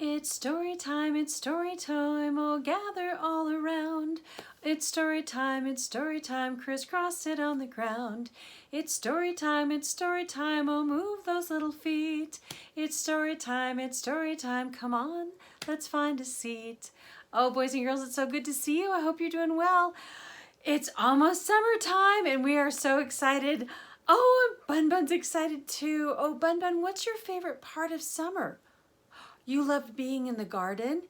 It's story time, oh gather all around. It's story time, crisscross sit on the ground. It's story time, oh move those little feet. It's story time, come on, let's find a seat. Oh boys and girls, it's so good to see you, I hope you're doing well. It's almost summertime and we are so excited. Oh, Bun Bun's excited too. Oh, Bun Bun, what's your favorite part of summer? You love being in the garden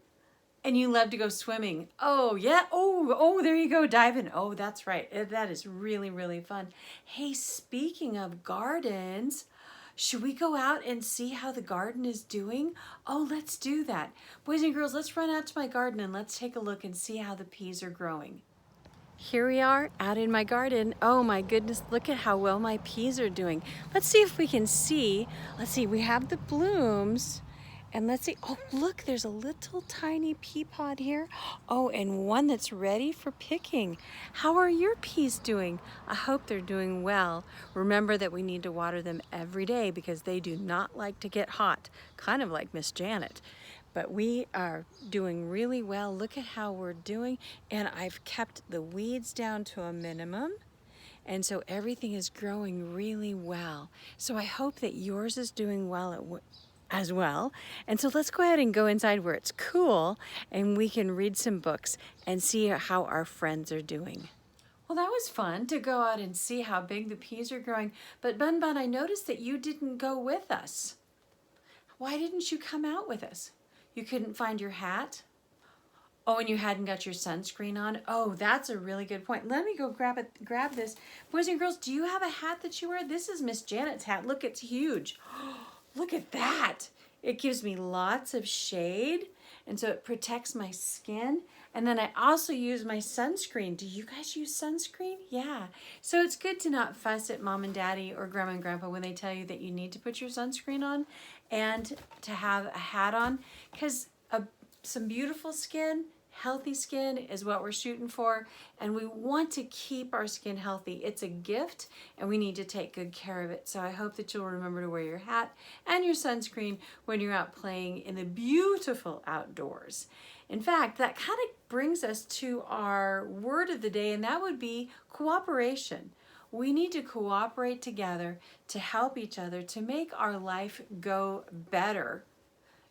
and you love to go swimming. Oh, yeah. Oh, there you go, diving. Oh, that's right. That is really, really fun. Hey, speaking of gardens, should we go out and see how the garden is doing? Oh, let's do that. Boys and girls, let's run out to my garden and let's take a look and see how the peas are growing. Here we are out in my garden. Oh my goodness, look at how well my peas are doing. Let's see if we can see. Let's see, we have the blooms. And let's see, oh look, there's a little tiny pea pod here. Oh, and one that's ready for picking. How are your peas doing? I hope they're doing well. Remember that we need to water them every day because they do not like to get hot, kind of like Miss Janet. But we are doing really well. Look at how we're doing. And I've kept the weeds down to a minimum. And so everything is growing really well. So I hope that yours is doing well as well. And so let's go ahead and go inside where it's cool and we can read some books and see how our friends are doing. Well, that was fun to go out and see how big the peas are growing. But Bun Bun, I noticed that you didn't go with us. Why didn't you come out with us? You couldn't find your hat? Oh, and you hadn't got your sunscreen on? Oh, that's a really good point. Let me go grab this. Boys and girls, do you have a hat that you wear? This is Miss Janet's hat. Look, it's huge. Look at that. It gives me lots of shade, and so it protects my skin. And then I also use my sunscreen. Do you guys use sunscreen? Yeah. So it's good to not fuss at mom and daddy or grandma and grandpa when they tell you that you need to put your sunscreen on and to have a hat on, because some beautiful skin, healthy skin is what we're shooting for, and we want to keep our skin healthy. It's a gift and we need to take good care of it. So I hope that you'll remember to wear your hat and your sunscreen when you're out playing in the beautiful outdoors. In fact, that kind of brings us to our word of the day, and that would be cooperation. We need to cooperate together to help each other to make our life go better.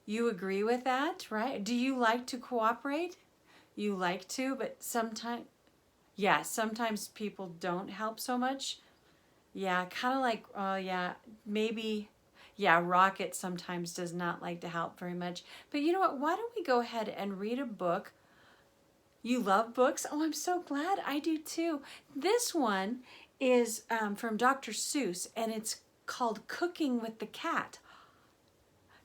You agree with that, right? Do you like to cooperate? You like to, but sometimes people don't help so much. Yeah, kind of like, Rocket sometimes does not like to help very much. But you know what? Why don't we go ahead and read a book? You love books? Oh, I'm so glad. I do too. This one is from Dr. Seuss, and it's called Cooking with the Cat.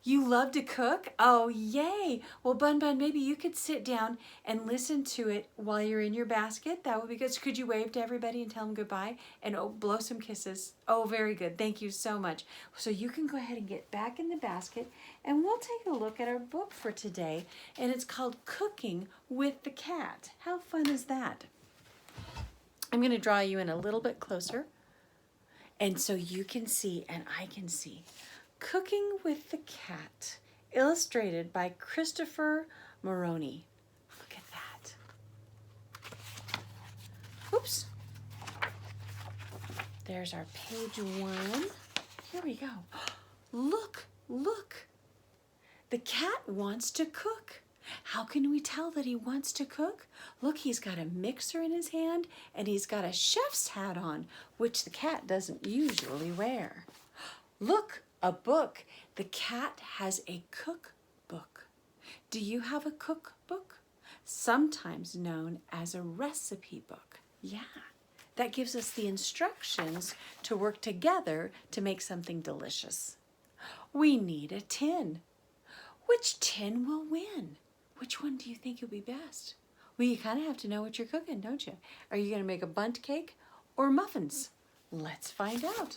You love to cook? Oh, yay. Well, Bun Bun, maybe you could sit down and listen to it while you're in your basket. That would be good. Could you wave to everybody and tell them goodbye? And blow some kisses. Oh, very good. Thank you so much. So you can go ahead and get back in the basket and we'll take a look at our book for today. And it's called Cooking with the Cat. How fun is that? I'm going to draw you in a little bit closer. And so you can see and I can see. Cooking with the Cat, illustrated by Christopher Maroney. Look at that. Oops. There's our page 1. Here we go. Look. The cat wants to cook. How can we tell that he wants to cook? Look, he's got a mixer in his hand and he's got a chef's hat on, which the cat doesn't usually wear. Look. A book. The cat has a cookbook. Do you have a cookbook? Sometimes known as a recipe book. Yeah, that gives us the instructions to work together to make something delicious. We need a tin. Which tin will win? Which one do you think will be best? Well, you kind of have to know what you're cooking, don't you? Are you going to make a bundt cake or muffins? Let's find out.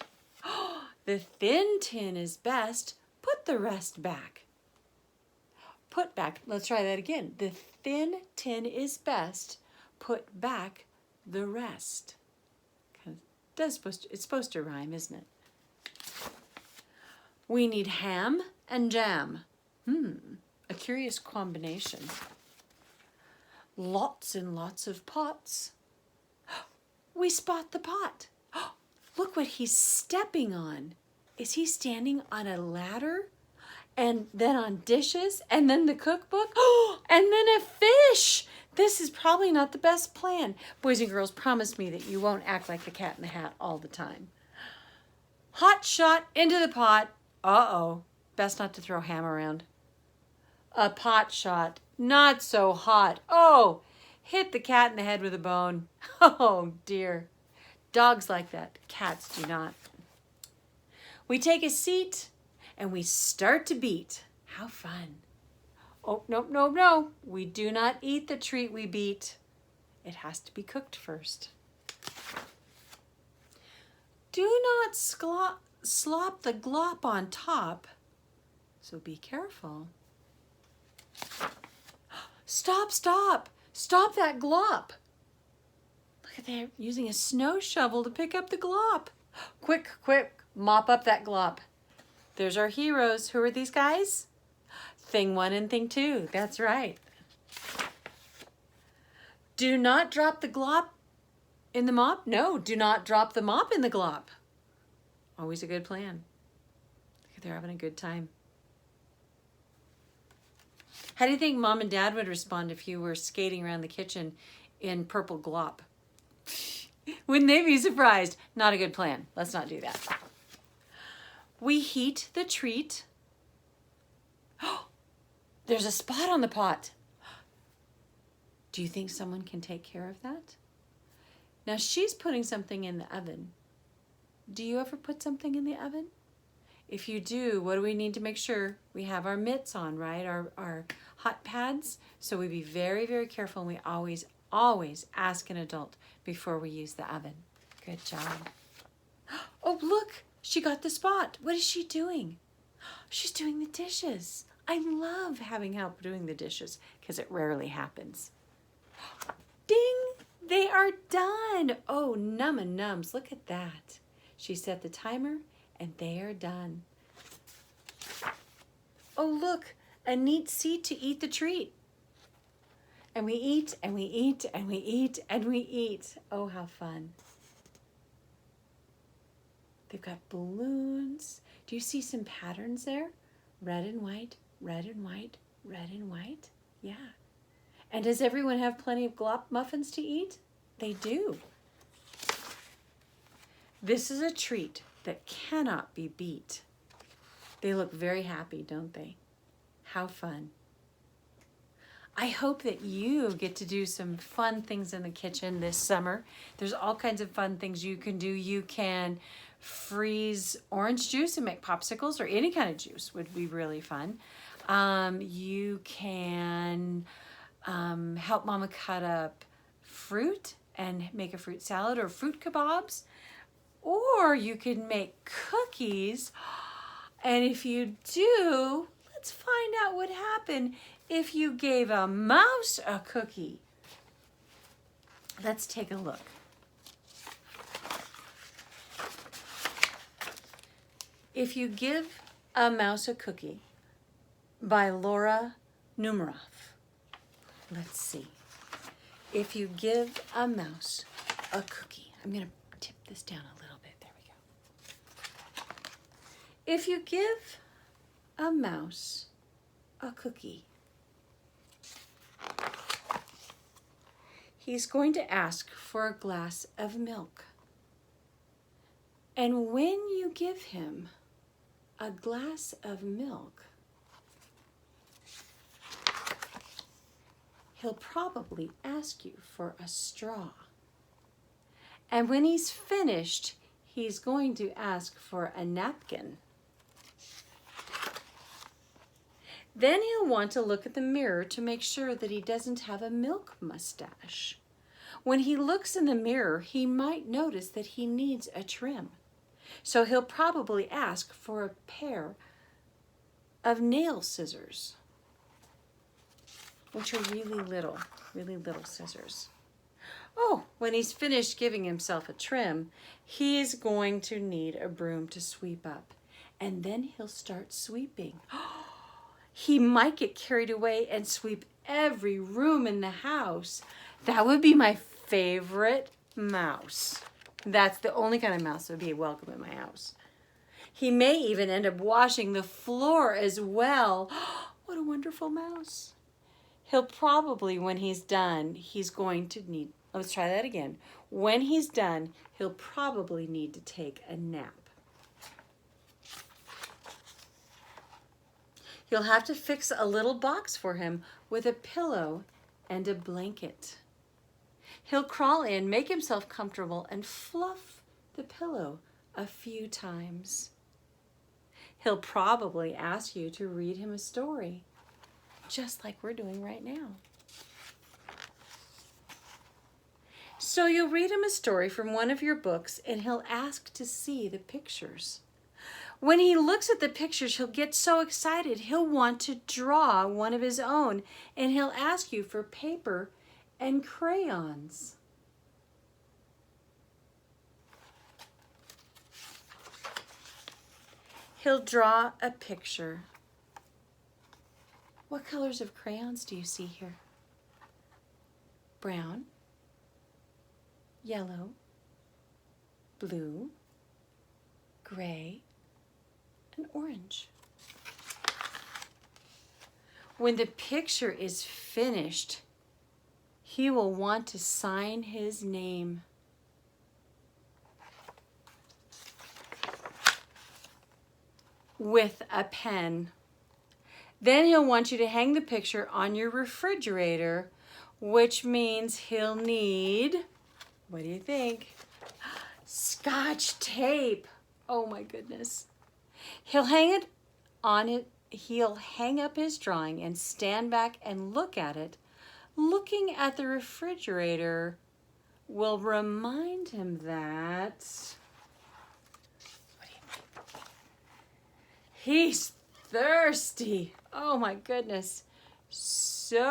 The thin tin is best. Put the rest back. Put back. Let's try that again. The thin tin is best. Put back the rest. It's supposed to rhyme, isn't it? We need ham and jam. A curious combination. Lots and lots of pots. We spot the pot. Look what he's stepping on. Is he standing on a ladder? And then on dishes? And then the cookbook? And then a fish! This is probably not the best plan. Boys and girls, promise me that you won't act like the Cat in the Hat all the time. Hot shot into the pot. Uh-oh. Best not to throw ham around. A pot shot. Not so hot. Oh, hit the cat in the head with a bone. Oh, dear. Dogs like that. Cats do not. We take a seat and we start to beat. How fun. Oh, nope, nope, no. We do not eat the treat we beat. It has to be cooked first. Do not slop the glop on top, so be careful. Stop, stop. Stop that glop. Look at they're using a snow shovel to pick up the glop. Quick, quick, mop up that glop. There's our heroes. Who are these guys? Thing 1 and Thing 2. That's right. Do not drop the glop in the mop. No, do not drop the mop in the glop. Always a good plan. They're having a good time. How do you think Mom and Dad would respond if you were skating around the kitchen in purple glop? Wouldn't they be surprised? Not a good plan. Let's not do that. We heat the treat. There's a spot on the pot. Do you think someone can take care of that? Now she's putting something in the oven. Do you ever put something in the oven? If you do, what do we need to make sure? We have our mitts on, right? Our hot pads. So we be very, very careful, and we always ask an adult before we use the oven. Good job. Oh, look, she got the spot. What is she doing? She's doing the dishes. I love having help doing the dishes because it rarely happens. Ding, they are done. Oh, num and nums, look at that. She set the timer and they are done. Oh, look, a neat seat to eat the treat. And we eat, and we eat, and we eat, and we eat. Oh, how fun. They've got balloons. Do you see some patterns there? Red and white, red and white, red and white. Yeah. And does everyone have plenty of glop muffins to eat? They do. This is a treat that cannot be beat. They look very happy, don't they? How fun. I hope that you get to do some fun things in the kitchen this summer. There's all kinds of fun things you can do. You can freeze orange juice and make popsicles, or any kind of juice would be really fun. You can help Mama cut up fruit and make a fruit salad or fruit kebabs. Or you can make cookies. And if you do, let's find out what happened if you gave a mouse a cookie. Let's take a look. If You Give a Mouse a Cookie by Laura Numeroff. Let's see. If you give a mouse a cookie. I'm going to tip this down a little bit. There we go. If you give a mouse a cookie, he's going to ask for a glass of milk. And when you give him a glass of milk, he'll probably ask you for a straw. And when he's finished, he's going to ask for a napkin. Then he'll want to look at the mirror to make sure that he doesn't have a milk mustache. When he looks in the mirror, he might notice that he needs a trim. So he'll probably ask for a pair of nail scissors, which are really little scissors. Oh, when he's finished giving himself a trim, he's going to need a broom to sweep up. And then he'll start sweeping. he might get carried away and sweep every room in the house. That would be my favorite mouse. That's the only kind of mouse that would be welcome in my house. He may even end up washing the floor as well. What a wonderful mouse. He'll probably, when he's done, he's going to need, let's try that again. When he's done, he'll probably need to take a nap. You'll have to fix a little box for him with a pillow and a blanket. He'll crawl in, make himself comfortable, and fluff the pillow a few times. He'll probably ask you to read him a story, just like we're doing right now. So you'll read him a story from one of your books, and he'll ask to see the pictures. When he looks at the pictures, he'll get so excited, he'll want to draw one of his own, and he'll ask you for paper and crayons. He'll draw a picture. What colors of crayons do you see here? Brown, yellow, blue, gray, and orange. When the picture is finished, he will want to sign his name. With a pen. Then he'll want you to hang the picture on your refrigerator, which means he'll need, what do you think? Scotch tape. Oh my goodness. He'll hang up his drawing and stand back and look at it. Looking at the refrigerator will remind him that, what do you think? He's thirsty. Oh my goodness. So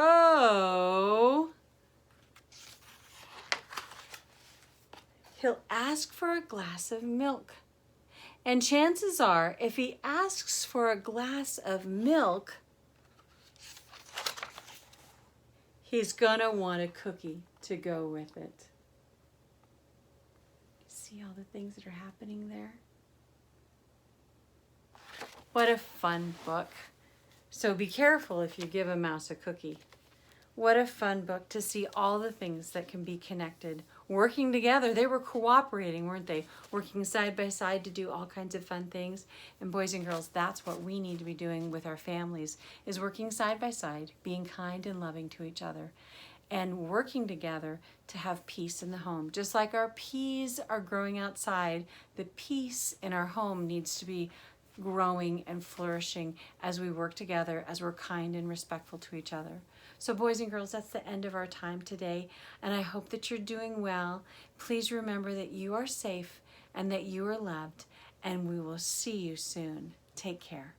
he'll ask for a glass of milk. And chances are, if he asks for a glass of milk, he's gonna want a cookie to go with it. See all the things that are happening there? What a fun book. So be careful if you give a mouse a cookie. What a fun book to see all the things that can be connected. Working together, they were cooperating, weren't they? Working side by side to do all kinds of fun things. And boys and girls, that's what we need to be doing with our families, is working side by side, being kind and loving to each other, and working together to have peace in the home. Just like our peas are growing outside, the peace in our home needs to be growing and flourishing as we work together, as we're kind and respectful to each other. So boys and girls, that's the end of our time today, and I hope that you're doing well. Please remember that you are safe and that you are loved, and we will see you soon. Take care.